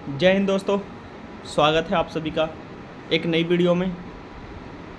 जय हिंद दोस्तों, स्वागत है आप सभी का एक नई वीडियो में।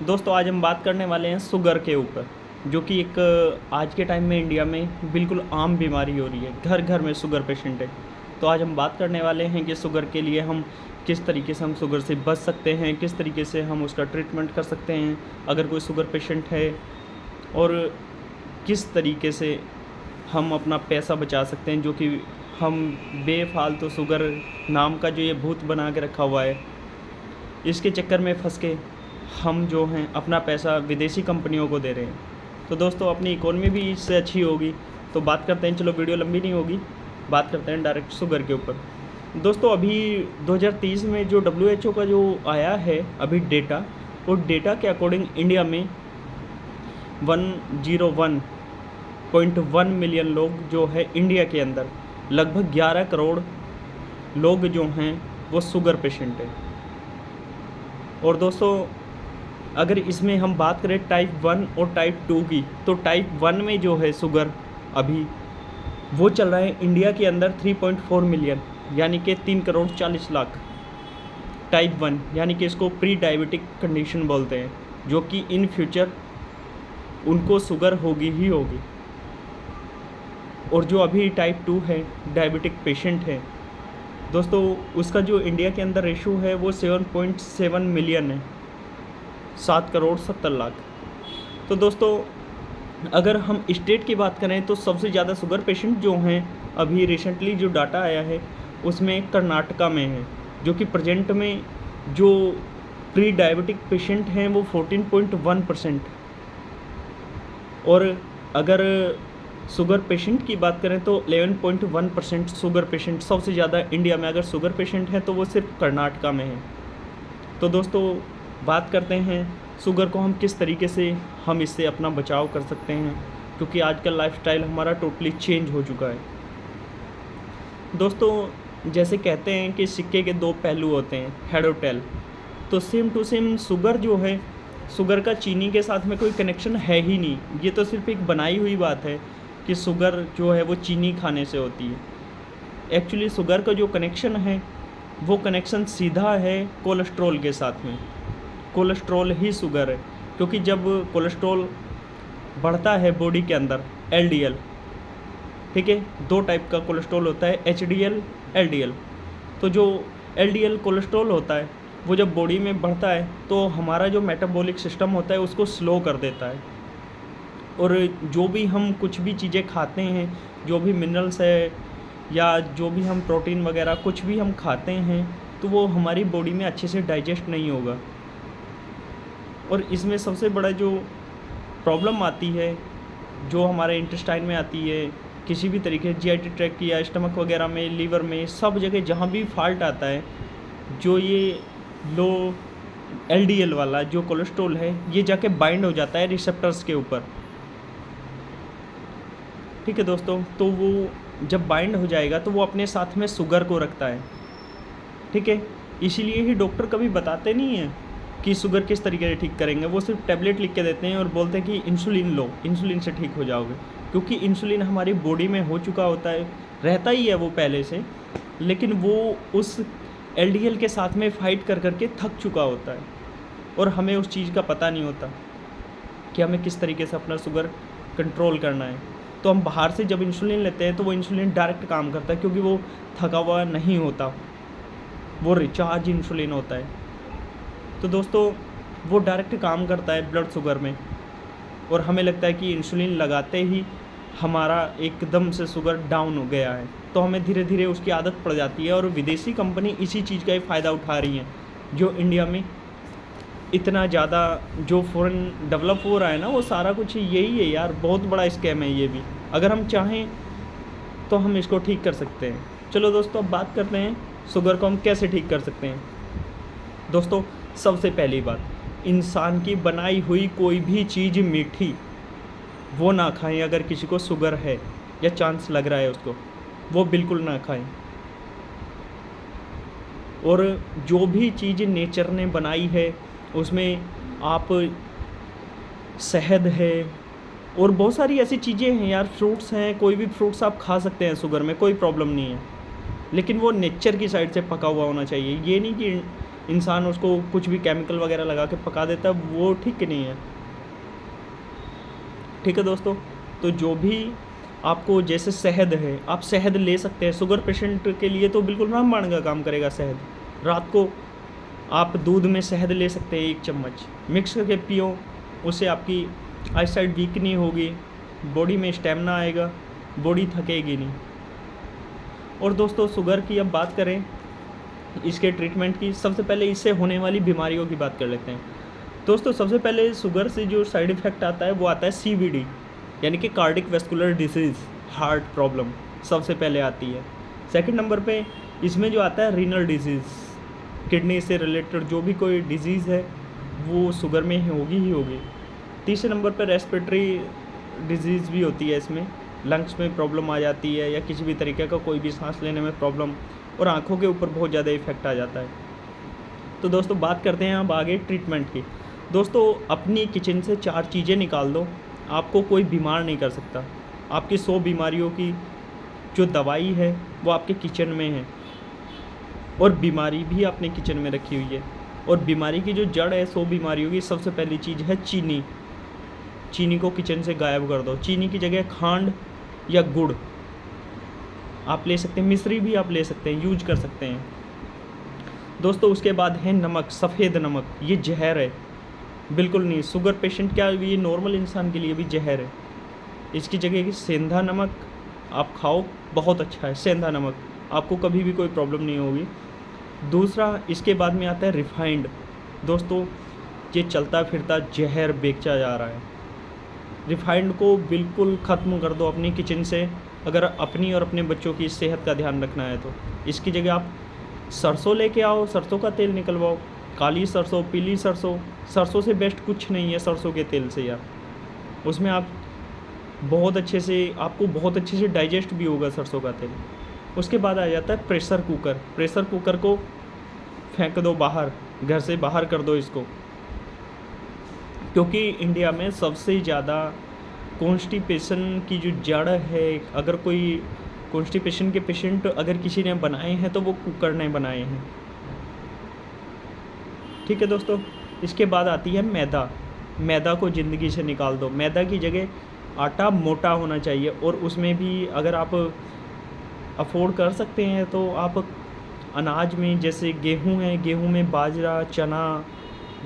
दोस्तों आज हम बात करने वाले हैं शुगर के ऊपर, जो कि एक आज के टाइम में इंडिया में बिल्कुल आम बीमारी हो रही है। घर घर में शुगर पेशेंट है। तो आज हम बात करने वाले हैं कि शुगर के लिए हम किस तरीके से हम शुगर से बच सकते हैं, किस तरीके से हम उसका ट्रीटमेंट कर सकते हैं अगर कोई शुगर पेशेंट है, और किस तरीके से हम अपना पैसा बचा सकते हैं, जो कि हम बेफालतू शुगर नाम का जो ये भूत बना के रखा हुआ है, इसके चक्कर में फंस के हम जो हैं अपना पैसा विदेशी कंपनियों को दे रहे हैं। तो दोस्तों अपनी इकोनॉमी भी इससे अच्छी होगी। तो बात करते हैं, चलो वीडियो लंबी नहीं होगी, बात करते हैं डायरेक्ट शुगर के ऊपर। दोस्तों अभी 2030 में जो WHO का जो आया है अभी डेटा, वो डेटा के अकॉर्डिंग इंडिया में 101.1 मिलियन लोग जो है इंडिया के अंदर, लगभग 11 करोड़ लोग जो हैं वो शुगर पेशेंट हैं। और दोस्तों अगर इसमें हम बात करें टाइप 1 और टाइप 2 की, तो टाइप 1 में जो है शुगर अभी वो चल रहा है इंडिया के अंदर 3.4 मिलियन, यानी कि 3 करोड़ 40 लाख टाइप 1, यानी कि इसको प्री डायबिटिक कंडीशन बोलते हैं, जो कि इन फ्यूचर उनको शुगर होगी ही होगी। और जो अभी टाइप 2 है, डायबिटिक पेशेंट है दोस्तों, उसका जो इंडिया के अंदर रेशो है वो 7.7 मिलियन है, 7 करोड़ 70 लाख। तो दोस्तों अगर हम स्टेट की बात करें तो सबसे ज़्यादा शुगर पेशेंट जो हैं, अभी रिसेंटली जो डाटा आया है उसमें कर्नाटका में है, जो कि प्रेजेंट में जो प्री डायबिटिक पेशेंट हैं वो 14.1%। और अगर शुगर पेशेंट की बात करें तो 11.1% शुगर पेशेंट सबसे ज़्यादा इंडिया में अगर शुगर पेशेंट है तो वो सिर्फ कर्नाटका में है। तो दोस्तों बात करते हैं शुगर को हम किस तरीके से हम इससे अपना बचाव कर सकते हैं, क्योंकि आजकल लाइफस्टाइल हमारा टोटली चेंज हो चुका है। दोस्तों जैसे कहते हैं कि सिक्के के दो पहलू होते हैं, हेड और टेल, तो सेम टू सेम शुगर जो है, शुगर का चीनी के साथ में कोई कनेक्शन है ही नहीं। ये तो सिर्फ एक बनाई हुई बात है कि शुगर जो है वो चीनी खाने से होती है। एक्चुअली शुगर का जो कनेक्शन है वो कनेक्शन सीधा है कोलेस्ट्रॉल के साथ में। कोलेस्ट्रॉल ही शुगर है, क्योंकि जब कोलेस्ट्रॉल बढ़ता है बॉडी के अंदर, LDL, ठीक है, दो टाइप का कोलेस्ट्रॉल होता है, HDL, LDL। तो जो LDL कोलेस्ट्रॉल होता है वो जब बॉडी में बढ़ता है तो हमारा जो मेटाबॉलिक सिस्टम होता है उसको स्लो कर देता है। और जो भी हम कुछ भी चीज़ें खाते हैं, जो भी मिनरल्स है या जो भी हम प्रोटीन वगैरह कुछ भी हम खाते हैं, तो वो हमारी बॉडी में अच्छे से डाइजेस्ट नहीं होगा। और इसमें सबसे बड़ा जो प्रॉब्लम आती है, जो हमारे इंटेस्टाइन में आती है, किसी भी तरीके GI ट्रैक्ट या स्टमक वगैरह में, लीवर में, सब जगह जहाँ भी फॉल्ट आता है, जो ये लो LDL वाला जो कोलेस्ट्रॉल है ये जाके बाइंड हो जाता है रिसेप्टर्स के ऊपर। ठीक है दोस्तों, तो वो जब बाइंड हो जाएगा तो वो अपने साथ में शुगर को रखता है। ठीक है, इसीलिए ही डॉक्टर कभी बताते नहीं हैं कि शुगर किस तरीके से ठीक करेंगे। वो सिर्फ टैबलेट लिख के देते हैं और बोलते हैं कि इंसुलिन लो, इंसुलिन से ठीक हो जाओगे, क्योंकि इंसुलिन हमारी बॉडी में हो चुका होता है, रहता ही है वो पहले से, लेकिन वो उस LDL के साथ में फ़ाइट कर करके थक चुका होता है। और हमें उस चीज़ का पता नहीं होता कि हमें किस तरीके से अपना शुगर कंट्रोल करना है। तो हम बाहर से जब इंसुलिन लेते हैं तो वो इंसुलिन डायरेक्ट काम करता है, क्योंकि वो थका हुआ नहीं होता, वो रिचार्ज इंसुलिन होता है। तो दोस्तों वो डायरेक्ट काम करता है ब्लड शुगर में, और हमें लगता है कि इंसुलिन लगाते ही हमारा एकदम से शुगर डाउन हो गया है, तो हमें धीरे धीरे उसकी आदत पड़ जाती है। और विदेशी कंपनी इसी चीज़ का ही फ़ायदा उठा रही हैं, जो इंडिया में इतना ज़्यादा जो फॉरेन डेवलप हो रहा है ना, वो सारा कुछ यही है यार। बहुत बड़ा स्कैम है ये भी। अगर हम चाहें तो हम इसको ठीक कर सकते हैं। चलो दोस्तों अब बात करते हैं शुगर को हम कैसे ठीक कर सकते हैं। दोस्तों सबसे पहली बात, इंसान की बनाई हुई कोई भी चीज़ मीठी वो ना खाएं। अगर किसी को शुगर है या चांस लग रहा है उसको, वो बिल्कुल ना खाएं। और जो भी चीज़ नेचर ने बनाई है उसमें आप शहद है और बहुत सारी ऐसी चीज़ें हैं यार, फ्रूट्स हैं, कोई भी फ्रूट्स आप खा सकते हैं शुगर में, कोई प्रॉब्लम नहीं है। लेकिन वो नेचर की साइड से पका हुआ होना चाहिए। ये नहीं कि इंसान उसको कुछ भी केमिकल वगैरह लगा के पका देता है, वो ठीक नहीं है। ठीक है दोस्तों, तो जो भी आपको, जैसे शहद है, आप शहद ले सकते हैं। शुगर पेशेंट के लिए तो बिल्कुल रामबाण का काम करेगा शहद। रात को आप दूध में शहद ले सकते हैं 1 चम्मच, मिक्स करके पियो। उससे आपकी आईसाइट वीक नहीं होगी, बॉडी में स्टेमिना आएगा, बॉडी थकेगी नहीं। और दोस्तों शुगर की अब बात करें, इसके ट्रीटमेंट की, सबसे पहले इससे होने वाली बीमारियों की बात कर लेते हैं। दोस्तों सबसे पहले शुगर से जो साइड इफ़ेक्ट आता है वो आता है CVD, यानी कि cardiac vascular disease, heart problem सबसे पहले आती है। सेकंड नंबर पे इसमें जो आता है रीनल डिजीज़, किडनी से रिलेटेड जो भी कोई डिजीज़ है वो शुगर में ही होगी। तीसरे नंबर पर रेस्पिरेटरी डिजीज़ भी होती है, इसमें लंग्स में प्रॉब्लम आ जाती है, या किसी भी तरीके का कोई भी सांस लेने में प्रॉब्लम, और आँखों के ऊपर बहुत ज़्यादा इफेक्ट आ जाता है। तो दोस्तों बात करते हैं अब आगे ट्रीटमेंट की। दोस्तों अपनी किचन से 4 चीज़ें निकाल दो, आपको कोई बीमार नहीं कर सकता। आपकी 100 बीमारियों की जो दवाई है वो आपके किचन में है, और बीमारी भी अपने किचन में रखी हुई है। और बीमारी की जो जड़ है 100 बीमारियों की, सबसे पहली चीज़ है चीनी। चीनी को किचन से गायब कर दो। चीनी की जगह खांड या गुड़ आप ले सकते हैं, मिश्री भी आप ले सकते हैं, यूज कर सकते हैं। दोस्तों उसके बाद है नमक, सफ़ेद नमक, ये जहर है, बिल्कुल नहीं। शुगर पेशेंट क्या, ये नॉर्मल इंसान के लिए भी जहर है। इसकी जगह की सेंधा नमक आप खाओ, बहुत अच्छा है सेंधा नमक, आपको कभी भी कोई प्रॉब्लम नहीं होगी। दूसरा इसके बाद में आता है रिफाइंड। दोस्तों ये चलता फिरता जहर बेचा जा रहा है, रिफाइंड को बिल्कुल ख़त्म कर दो अपनी किचन से, अगर अपनी और अपने बच्चों की सेहत का ध्यान रखना है तो। इसकी जगह आप सरसों लेके आओ, सरसों का तेल निकलवाओ, काली सरसों, पीली सरसों, सरसों से बेस्ट कुछ नहीं है सरसों के तेल से यार। उसमें आप बहुत अच्छे से, आपको बहुत अच्छे से डाइजेस्ट भी होगा सरसों का तेल। उसके बाद आ जाता है प्रेशर कुकर। प्रेशर कुकर को फेंक दो बाहर, घर से बाहर कर दो इसको, क्योंकि इंडिया में सबसे ज़्यादा कॉन्स्टिपेशन की जो जड़ है, अगर कोई कॉन्स्टिपेशन के पेशेंट अगर किसी ने बनाए हैं तो वो कुकर ने बनाए हैं। ठीक है दोस्तों, इसके बाद आती है मैदा। मैदा को ज़िंदगी से निकाल दो। मैदा की जगह आटा मोटा होना चाहिए, और उसमें भी अगर आप अफोर्ड कर सकते हैं तो आप अनाज में, जैसे गेहूं है, गेहूं में बाजरा, चना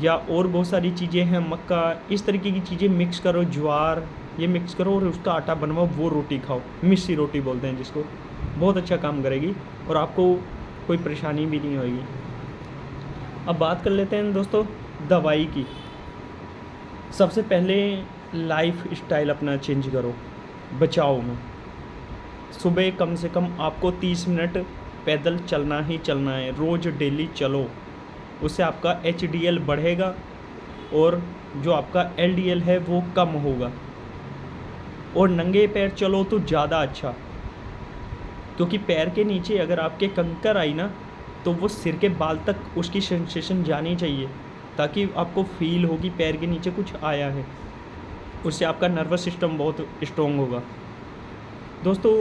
या और बहुत सारी चीज़ें हैं, मक्का, इस तरीके की चीज़ें मिक्स करो, ज्वार, ये मिक्स करो और उसका आटा बनवाओ, वो रोटी खाओ, मिस्सी रोटी बोलते हैं जिसको। बहुत अच्छा काम करेगी और आपको कोई परेशानी भी नहीं होगी। अब बात कर लेते हैं दोस्तों दवाई की। सबसे पहले लाइफ स्टाइल अपना चेंज करो, बचाओ में। सुबह कम से कम आपको 30 मिनट पैदल चलना ही चलना है, रोज़ डेली चलो। उससे आपका HDL बढ़ेगा और जो आपका LDL है वो कम होगा। और नंगे पैर चलो तो ज़्यादा अच्छा, क्योंकि पैर के नीचे अगर आपके कंकर आई ना, तो वो सिर के बाल तक उसकी सेंसेशन जानी चाहिए, ताकि आपको फील हो कि पैर के नीचे कुछ आया है। उससे आपका नर्वस सिस्टम बहुत स्ट्रॉन्ग होगा। दोस्तों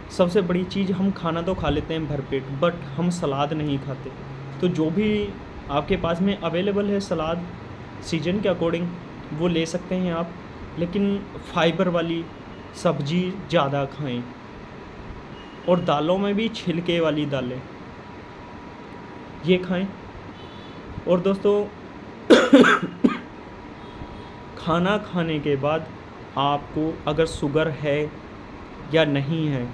सबसे बड़ी चीज़, हम खाना तो खा लेते हैं भरपेट, बट हम सलाद नहीं खाते। तो जो भी आपके पास में अवेलेबल है सलाद सीजन के अकॉर्डिंग वो ले सकते हैं आप, लेकिन फाइबर वाली सब्जी ज़्यादा खाएं, और दालों में भी छिलके वाली दालें ये खाएं। और दोस्तों खाना खाने के बाद आपको अगर शुगर है या नहीं है,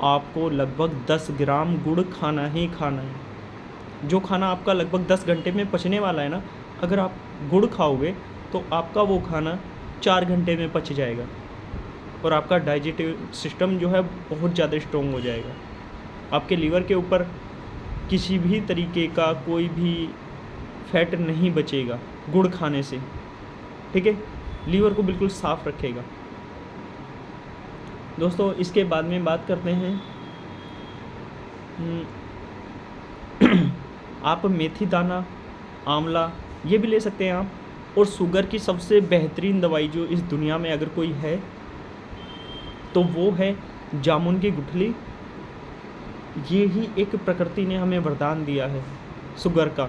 आपको लगभग 10 ग्राम गुड़ खाना ही खाना है। जो खाना आपका लगभग 10 घंटे में पचने वाला है ना, अगर आप गुड़ खाओगे तो आपका वो खाना 4 घंटे में पच जाएगा, और आपका डाइजेस्टिव सिस्टम जो है बहुत ज़्यादा स्ट्रॉन्ग हो जाएगा। आपके लीवर के ऊपर किसी भी तरीके का कोई भी फैट नहीं बचेगा गुड़ खाने से। ठीक है, लीवर को बिल्कुल साफ़ रखेगा। दोस्तों इसके बाद में बात करते हैं आप मेथी दाना, आंवला ये भी ले सकते हैं आप। और शुगर की सबसे बेहतरीन दवाई जो इस दुनिया में अगर कोई है तो वो है जामुन की गुठली ये ही एक प्रकृति ने हमें वरदान दिया है। शुगर का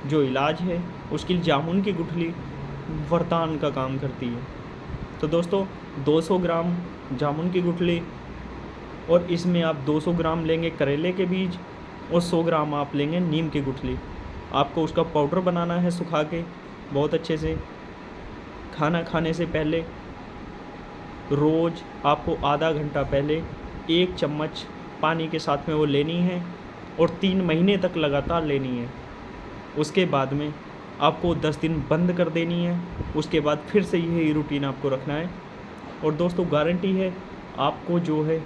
जो इलाज है उसके लिए जामुन की गुठली वरदान का काम करती है। तो दोस्तों 200 ग्राम जामुन की गुठली, और इसमें आप 200 ग्राम लेंगे करेले के बीज, और 100 ग्राम आप लेंगे नीम की गुठली। आपको उसका पाउडर बनाना है सुखा के बहुत अच्छे से। खाना खाने से पहले रोज़ आपको आधा घंटा पहले 1 चम्मच पानी के साथ में वो लेनी है, और 3 महीने तक लगातार लेनी है। उसके बाद में आपको 10 दिन बंद कर देनी है। उसके बाद फिर से यही रूटीन आपको रखना है। और दोस्तों गारंटी है आपको जो है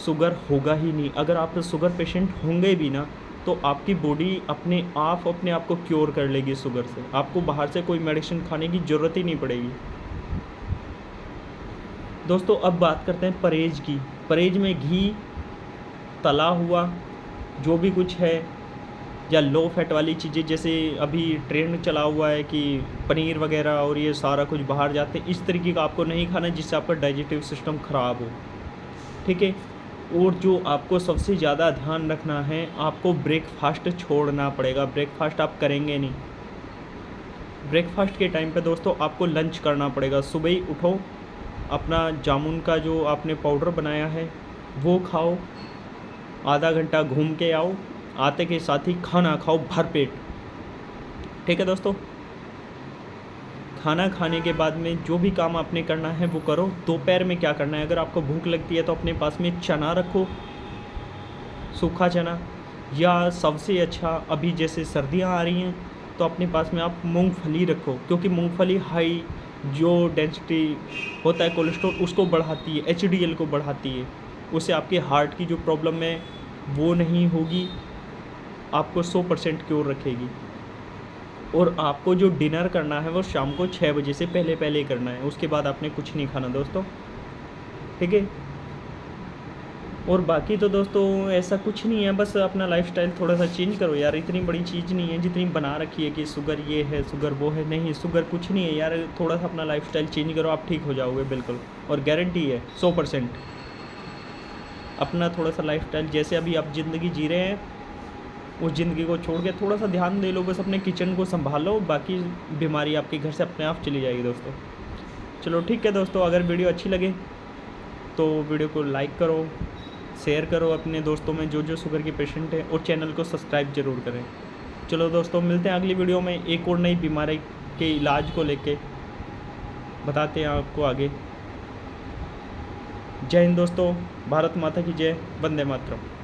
शुगर होगा ही नहीं। अगर आप शुगर पेशेंट होंगे भी ना, तो आपकी बॉडी अपने आप को क्योर कर लेगी शुगर से। आपको बाहर से कोई मेडिसिन खाने की ज़रूरत ही नहीं पड़ेगी। दोस्तों अब बात करते हैं परहेज़ की। परहेज़ में घी, तला हुआ जो भी कुछ है, या लो फैट वाली चीज़ें, जैसे अभी ट्रेंड चला हुआ है कि पनीर वगैरह और ये सारा कुछ बाहर जाते हैं, इस तरीके का आपको नहीं खाना जिससे आपका डाइजेस्टिव सिस्टम ख़राब हो, ठीक है। और जो आपको सबसे ज़्यादा ध्यान रखना है, आपको ब्रेकफास्ट छोड़ना पड़ेगा। ब्रेकफास्ट आप करेंगे नहीं। ब्रेकफास्ट के टाइम पे दोस्तों आपको लंच करना पड़ेगा। सुबह ही उठो, अपना जामुन का जो आपने पाउडर बनाया है वो खाओ, आधा घंटा घूम के आओ, आते के साथ ही खाना खाओ भरपेट, ठीक है दोस्तों। खाना खाने के बाद में जो भी काम आपने करना है वो करो। दोपहर में क्या करना है, अगर आपको भूख लगती है तो अपने पास में चना रखो, सूखा चना, या सबसे अच्छा अभी जैसे सर्दियां आ रही हैं तो अपने पास में आप मूंगफली रखो, क्योंकि मूंगफली हाई जो डेंसिटी होता है कोलेस्ट्रॉल उसको बढ़ाती है, HDL को बढ़ाती है। उससे आपके हार्ट की जो प्रॉब्लम है वो नहीं होगी, आपको 100% क्योर रखेगी। और आपको जो डिनर करना है वो शाम को 6 बजे से पहले पहले ही करना है। उसके बाद आपने कुछ नहीं खाना दोस्तों, ठीक है। और बाकी तो दोस्तों ऐसा कुछ नहीं है, बस अपना लाइफस्टाइल थोड़ा सा चेंज करो यार। इतनी बड़ी चीज़ नहीं है जितनी बना रखी है कि शुगर ये है शुगर वो है। नहीं, शुगर कुछ नहीं है यार। थोड़ा सा अपना लाइफस्टाइल चेंज करो, आप ठीक हो जाओगे बिल्कुल, और गारंटी है 100%। अपना थोड़ा सा लाइफस्टाइल जैसे अभी आप ज़िंदगी जी रहे हैं उस ज़िंदगी को छोड़ के थोड़ा सा ध्यान दे लो, बस अपने किचन को संभालो, बाकी बीमारी आपके घर से अपने आप चली जाएगी दोस्तों। चलो ठीक है दोस्तों, अगर वीडियो अच्छी लगे तो वीडियो को लाइक करो, शेयर करो अपने दोस्तों में जो शुगर के पेशेंट हैं, और चैनल को सब्सक्राइब ज़रूर करें। चलो दोस्तों मिलते हैं अगली वीडियो में एक और नई बीमारी के इलाज को लेके बताते हैं आपको आगे। जय हिंद दोस्तों, भारत माता की जय, वंदे मातरम।